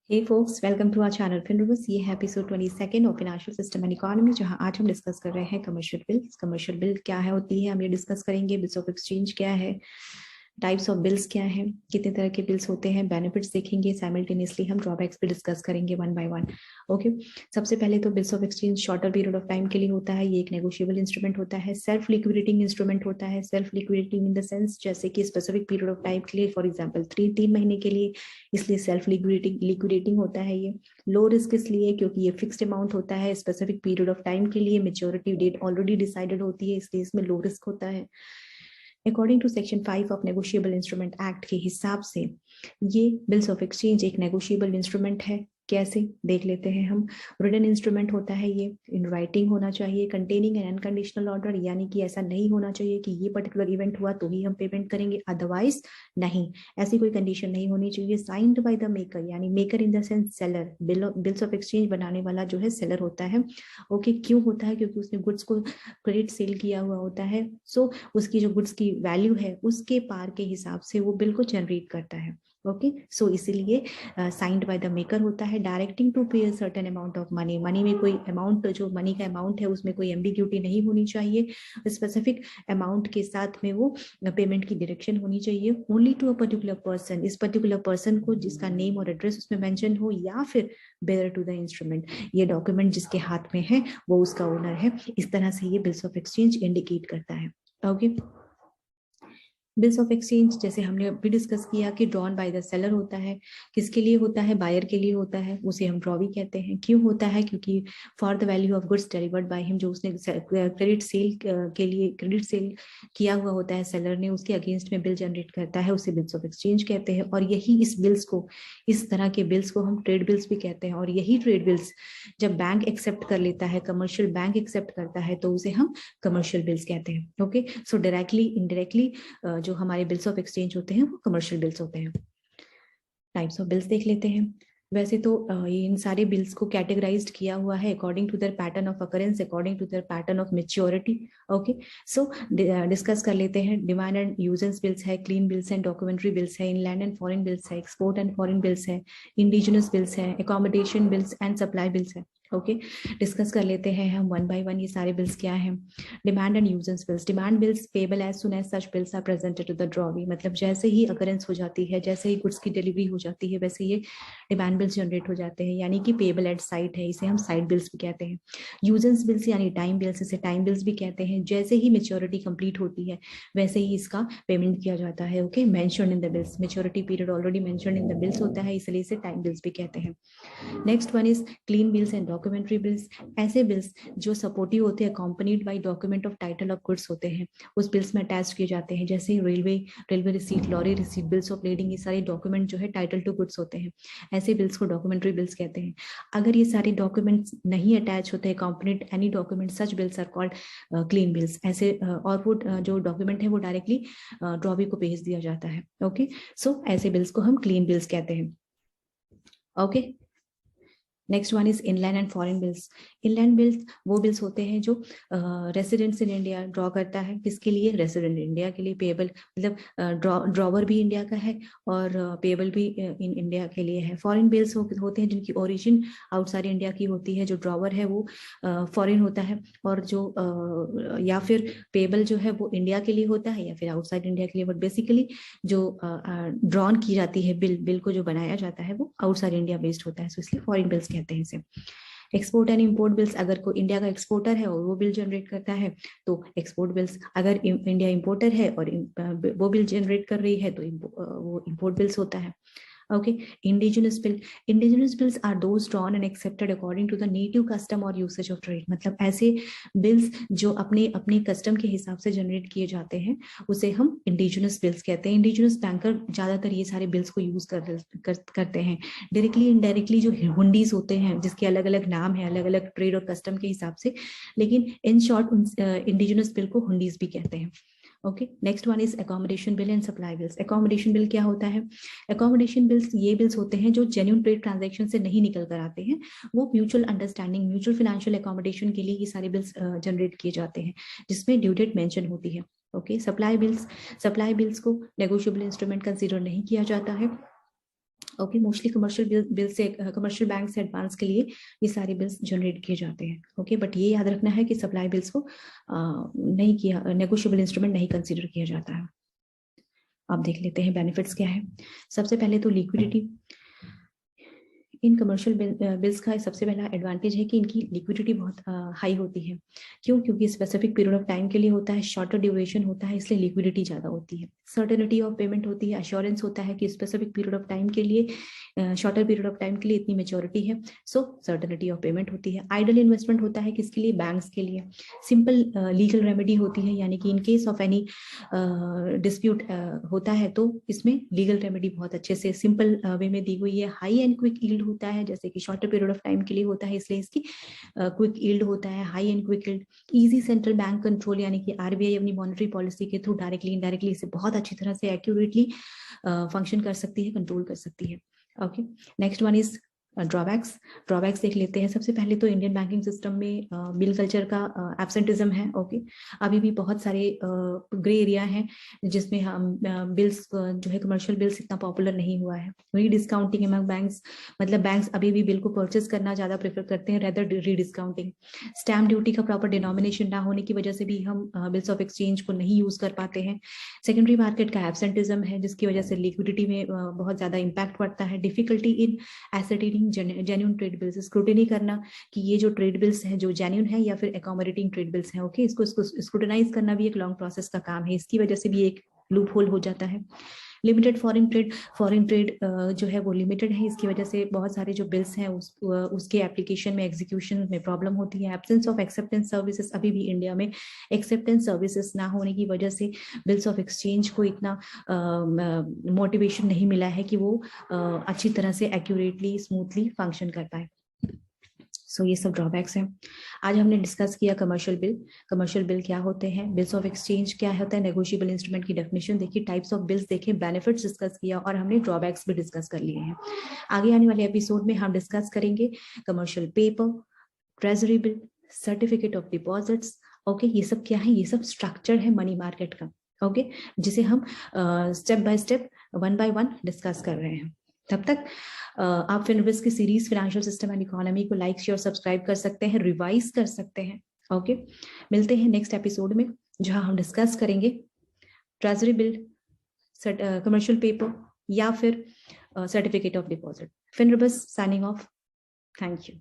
Hey folks, welcome to our channel फिनरूस। ये है episode 22 of financial system and economy, जहां आज हम डिस्कस कर रहे हैं कमर्शियल बिल्स। कमर्शियल बिल क्या है होती है, हम ये डिस्कस करेंगे। बिल्स ऑफ एक्सचेंज क्या है, टाइप्स ऑफ बिल्स क्या है, कितने तरह के बिल्स होते हैं, बेनिफिट्स देखेंगे। साइमल्टेनियसली हम ड्रॉबैक्स भी डिस्कस करेंगे वन बाय वन। ओके, सबसे पहले तो bills of exchange shorter period of time के लिए होता है। ये एक नेगोशिएबल इंस्ट्रूमेंट होता है, सेल्फ लिक्विडेटिंग इंस्ट्रूमेंट होता है। Self liquidating in the sense जैसे कि स्पेसिफिक पीरियड ऑफ टाइम के लिए, फॉर एग्जाम्पल 3 महीने के लिए, इसलिए सेल्फ लिक्विडेटिंग होता है। ये लो रिस्क इसलिए क्योंकि ये फिक्स्ड अमाउंट होता है स्पेसिफिक पीरियड ऑफ टाइम के लिए, मेच्योरिटी डेट ऑलरेडी डिसाइडेड होती है, इसलिए इसमें लो रिस्क होता है। According to section 5 of negotiable instrument act के हिसाब से ये बिल्स ऑफ एक्सचेंज एक नेगोशिएबल इंस्ट्रूमेंट है। कैसे देख लेते हैं हम। रिटन इंस्ट्रूमेंट होता है, ये इन राइटिंग होना चाहिए, कंटेनिंग एन अनकंडीशनल ऑर्डर, यानी कि ऐसा नहीं होना चाहिए कि ये पर्टिकुलर इवेंट हुआ तो ही हम पेमेंट करेंगे, अदरवाइज नहीं, ऐसी कोई कंडीशन नहीं होनी चाहिए। साइंड बाय द मेकर, यानी maker in the sense seller. Bills of exchange बनाने वाला जो है सेलर होता है। ओके, क्यों होता है? क्योंकि उसने गुड्स को क्रेडिट सेल किया हुआ होता है, सो उसकी जो गुड्स की वैल्यू है उसके पार के हिसाब से वो बिल को जनरेट करता है। ओके, सो इसीलिए साइंड बाय द मेकर होता है। डायरेक्टिंग टू पे certain amount of money, money में कोई अमाउंट, जो मनी का अमाउंट है उसमें कोई एम्बिग्यूटी नहीं होनी चाहिए। स्पेसिफिक अमाउंट के साथ में वो पेमेंट की डायरेक्शन होनी चाहिए only to a particular person, इस पर्टिकुलर पर्सन को जिसका नेम और एड्रेस उसमें मेंशन हो, या फिर बेयर टू द इंस्ट्रूमेंट, ये डॉक्यूमेंट जिसके हाथ में है वो उसका ओनर है। इस तरह से ये बिल्स ऑफ एक्सचेंज इंडिकेट करता है। ओके, बिल्स ऑफ एक्सचेंज जैसे हमने अभी डिस्कस किया कि ड्रॉन बाय द सेलर होता है। किसके लिए होता है? बायर के लिए होता है, उसे हम ड्रॉ भी कहते हैं। क्यों होता है? क्योंकि for the value of goods delivered by him, जो उसने क्रेडिट सेल के लिए क्रेडिट सेल किया हुआ होता है सेलर ने, उसके अगेंस्ट में बिल जनरेट करता है, उसे बिल्स ऑफ एक्सचेंज कहते हैं। और यही इस बिल्स को, इस तरह के बिल्स को हम ट्रेड बिल्स भी कहते हैं। और यही ट्रेड बिल्स जब बैंक एक्सेप्ट कर लेता है, कमर्शियल बैंक एक्सेप्ट करता है, तो उसे हम कमर्शियल बिल्स कहते हैं। ओके, सो डायरेक्टली इनडायरेक्टली जो हमारे बिल्स ऑफ एक्सचेंज होते हैं वो कमर्शियल बिल्स होते हैं। टाइप्स ऑफ बिल्स देख लेते हैं। वैसे तो इन सारे बिल्स को कैटेगराइज्ड किया हुआ है according to their pattern of occurrence, according to their pattern of maturity. Okay, so discuss कर लेते हैं। डिमांड एंड यूजेंस बिल्स है, clean bills and documentary bills है, इनलैंड एंड फॉरेन बिल्स है, एक्सपोर्ट एंड फॉरेन बिल्स है, indigenous bills है, accommodation bills and supply bills है। Okay, discuss कर लेते हैं हम वन बाय वन ये सारे बिल्स क्या हैं। Demand and usance bills, demand bills payable as soon as such bills are presented to the drawee, मतलब जैसे ही अकरेंस हो जाती है, जैसे ही गुड्स की डिलीवरी हो जाती है, वैसे ये डिमांड बिल्स जनरेट हो जाते हैं, यानी कि पेबल एट साइट है, इसे हम साइट बिल्स भी कहते हैं। यूजेंस बिल्स यानी टाइम बिल्स, इसे टाइम बिल्स भी कहते हैं। जैसे ही मेच्योरिटी कंप्लीट होती है वैसे ही इसका पेमेंट किया जाता है। Okay, mentioned in the bills, maturity period already mentioned in the bills होता है, इसलिए इसे टाइम बिल्स भी कहते हैं। Next one is clean bills and documentary bills, ऐसे बिल्स जो सपोर्टिव होते हैं, accompanied by document of title of goods होते हैं, उस बिल्स में अटैच किए जाते हैं। जैसे railway receipt, lorry receipt, bills of lading, ये सारे डॉक्यूमेंट जो है टाइटल टू गुड्स होते हैं, ऐसे बिल्स को डॉक्यूमेंट्री बिल्स कहते हैं। अगर ये सारे डॉक्यूमेंट्स नहीं अटैच होते हैं, accompanied any document, such bills are called clean bills. ऐसे और वो जो डॉक्यूमेंट है वो डायरेक्टली ड्रॉवी को भेज दिया जाता है। ओके, सो ऐसे बिल्स को हम क्लीन बिल्स कहते हैं। Okay, next one is inland and foreign bills. Inland bills वो बिल्स होते हैं जो रेसिडेंट्स इन इंडिया ड्रॉ करता है। किसके लिए? रेसिडेंट इंडिया के लिए। पेएबल मतलब ड्रॉवर भी इंडिया का है और पेएबल भी इन इंडिया के लिए है। फॉरेन बिल्स होते हैं जिनकी ओरिजिन आउटसाइड इंडिया की होती है, जो ड्रॉवर है वो फॉरेन होता है, और जो या फिर पेएबल जो है वो इंडिया के लिए होता है या फिर आउटसाइड इंडिया के लिए। बट बेसिकली जो ड्रॉन की जाती है, बिल को जो बनाया जाता है वो आउटसाइड इंडिया बेस्ड होता है, सो इसलिए फॉरेन बिल्स कहते हैं इसे। एक्सपोर्ट एंड इंपोर्ट बिल्स, अगर कोई इंडिया का एक्सपोर्टर है और वो बिल जनरेट करता है तो एक्सपोर्ट बिल्स, अगर इंडिया इंपोर्टर है और वो बिल जनरेट कर रही है तो वो इंपोर्ट बिल्स होता है। Okay, indigenous bill, indigenous bills are those drawn and accepted according to the native custom और यूसेज ऑफ ट्रेड, मतलब ऐसे बिल्स जो अपने अपने कस्टम के हिसाब से जनरेट किए जाते हैं उसे हम इंडिजिनस बिल्स कहते हैं। इंडिजिनस बैंकर ज्यादातर ये सारे बिल्स को यूज करते हैं। डायरेक्टली इनडायरेक्टली जो हुंडीज होते हैं जिसके अलग अलग नाम है, अलग अलग ट्रेड और कस्टम के हिसाब से, लेकिन इन शॉर्ट इंडिजिनस बिल को हुंडीज भी कहते हैं। Okay, next one is accommodation bill and supply bills. Accommodation bill क्या होता है? अकोमोडेशन बिल्स ये बिल्स होते हैं जो जेन्युइन ट्रेड ट्रांजैक्शन से नहीं निकल कर आते हैं, वो mutual understanding, mutual financial accommodation के लिए ये सारे बिल्स जनरेट किए जाते हैं, जिसमें ड्यू डेट मेंशन होती है। Okay, supply bills, supply bills को नेगोशिएबल इंस्ट्रूमेंट कंसीडर नहीं किया जाता है, ओके, मोस्टली कमर्शियल बिल से, कमर्शियल बैंक से एडवांस के लिए ये सारे बिल्स जनरेट किए जाते हैं। ओके, बट ये याद रखना है कि सप्लाई बिल्स को नहीं किया, नेगोशिएबल इंस्ट्रूमेंट नहीं कंसीडर किया जाता है। अब देख लेते हैं बेनिफिट्स क्या है। सबसे पहले तो लिक्विडिटी। इन कमर्शियल बिल्स का सबसे पहला एडवांटेज है कि इनकी लिक्विडिटी बहुत हाई होती है। क्यों? क्योंकि स्पेसिफिक पीरियड ऑफ टाइम के लिए होता है, शॉर्टर ड्यूरेशन होता है, इसलिए लिक्विडिटी ज़्यादा होती है। सर्टेनिटी ऑफ पेमेंट होती है, अश्योरेंस होता है कि स्पेसिफिक पीरियड ऑफ टाइम के लिए, शॉर्टर पीरियड ऑफ टाइम के लिए इतनी मेच्योरिटी है, सो सर्टेनिटी ऑफ पेमेंट होती है। आइडल इन्वेस्टमेंट होता है किसके लिए? बैंक्स के लिए। सिंपल लीगल रेमेडी होती है, यानी कि in case of any dispute होता है तो इसमें लीगल रेमेडी बहुत अच्छे से सिंपल वे में दी हुई है। हाई एंड क्विक यील्ड होता है, जैसे कि शॉर्टर पीरियड ऑफ टाइम के लिए होता है, इसलिए इसकी क्विक यील्ड होता है, high and quick yield. Easy central bank control, यानी कि आरबीआई अपनी मॉनेटरी पॉलिसी के थ्रू डायरेक्टली इनडायरेक्टली इसे बहुत अच्छी तरह से एक्यूरेटली फंक्शन कर सकती है, कंट्रोल कर सकती है। Okay, next one is drawbacks. Drawbacks देख लेते हैं। सबसे पहले तो इंडियन बैंकिंग सिस्टम में बिल कल्चर का एब्सेंटिज्म है। ओके, अभी भी बहुत सारे ग्रे एरिया हैं जिसमें हम बिल्स जो है, कमर्शियल बिल्स इतना पॉपुलर नहीं हुआ है। री डिस्काउंटिंग अमंग बैंक्स, मतलब बैंक्स अभी भी बिल को परचेस करना ज्यादा प्रेफर करते हैं रेदर री डिस्काउंटिंग। स्टैम्प ड्यूटी का प्रॉपर डिनोमिनेशन ना होने की वजह से भी हम बिल्स ऑफ एक्सचेंज को नहीं यूज कर पाते हैं। सेकेंडरी मार्केट का एब्सेंटिज्म है, जिसकी वजह से लिक्विडिटी में बहुत ज्यादा इंपैक्ट पड़ता है। Difficulty in assessing genuine trade bills, scrutiny करना कि ये जो ट्रेड बिल्स हैं जो जेन्यून है या फिर अकोमोडेटिंग ट्रेड बिल्स हैं। ओके, इसको स्क्रूटिनाइज करना भी एक लॉन्ग प्रोसेस का काम है, इसकी वजह से भी एक लूप होल हो जाता है। लिमिटेड फॉरेन ट्रेड जो है वो लिमिटेड है, इसकी वजह से बहुत सारे जो बिल्स हैं उसके एप्लीकेशन में, एग्जीक्यूशन में प्रॉब्लम होती है। एब्सेंस ऑफ एक्सेप्टेंस सर्विसेज, अभी भी इंडिया में एक्सेप्टेंस सर्विसेज ना होने की वजह से बिल्स ऑफ एक्सचेंज को इतना मोटिवेशन नहीं मिला है कि वो अच्छी तरह से एक्यूरेटली स्मूथली फंक्शन कर पाए। सो ये सब ड्रॉबैक्स हैं। आज हमने डिस्कस किया कमर्शियल बिल। कमर्शियल बिल क्या होते हैं, बिल्स ऑफ एक्सचेंज क्या होता है, नेगोशिएबल इंस्ट्रूमेंट की डेफिनेशन देखी, टाइप्स ऑफ बिल्स देखे, बेनिफिट्स डिस्कस किया और हमने ड्रॉबैक्स भी डिस्कस कर लिए हैं। आगे आने वाले एपिसोड में हम डिस्कस करेंगे commercial paper, treasury bill, certificate of deposits. Okay, ये सब क्या है? ये सब स्ट्रक्चर है मनी मार्केट का। ओके, जिसे हम step by step, one by one discuss कर रहे हैं। तब तक आप फिनोविस की series financial system and economy को लाइक शेयर सब्सक्राइब कर सकते हैं, रिवाइज कर सकते हैं। ओके, मिलते हैं नेक्स्ट एपिसोड में जहां हम डिस्कस करेंगे ट्रेजरी बिल, कमर्शियल पेपर या फिर सर्टिफिकेट ऑफ डिपॉजिट। फिनोविस साइनिंग ऑफ। Thank you.